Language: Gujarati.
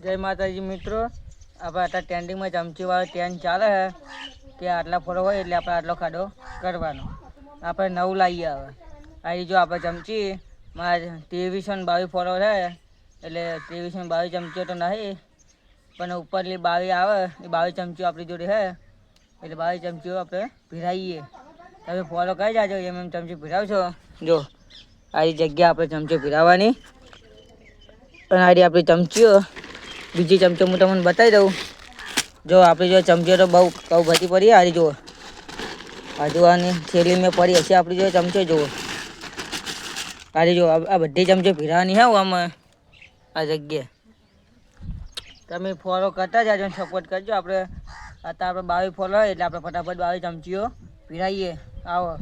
જય માતાજી મિત્રો, આપણે આટલા ટ્રેન્ડિંગમાં ચમચીવાળો ટ્રેન્ડ ચાલે છે કે આટલા ફોલો હોય એટલે આપણે આટલો ખાડો કરવાનો. આપણે નવું લાવીએ. હવે અહીં જો આપણે ચમચી મારા 23 ને 22 ફોલો છે એટલે 23 ને 22 ચમચીઓ તો નહીં, પણ ઉપરલી 22 આવે એ 22 ચમચીઓ આપણી જોડે છે એટલે 22 ચમચીઓ આપણે ભીરાઈએ. તમે ફોલો કરી જાજો, એમ ચમચી ભીરાવશો. જો આ જગ્યા આપણે ચમચીઓ ભીરાવવાની અને આ આપણી ચમચીઓ. બીજી ચમચો હું તમને બતાવી દઉં. જો આપણી જો ચમચીઓ તો બહુ બધી પડી. આ જુઓ, આ જોવાની થેલી મેં પડી હશે આપણી જો ચમચો. જુઓ આ જો આ બધી ચમચો ભીરાવાની હે આમાં આ જગ્યાએ. તમે ફોલો કરતા જાજો, સપોર્ટ કરજો. આપણે અત્યારે 22 ફોલો હોય એટલે આપણે ફટાફટ 22 ચમચીઓ ભીરાઈએ. આવો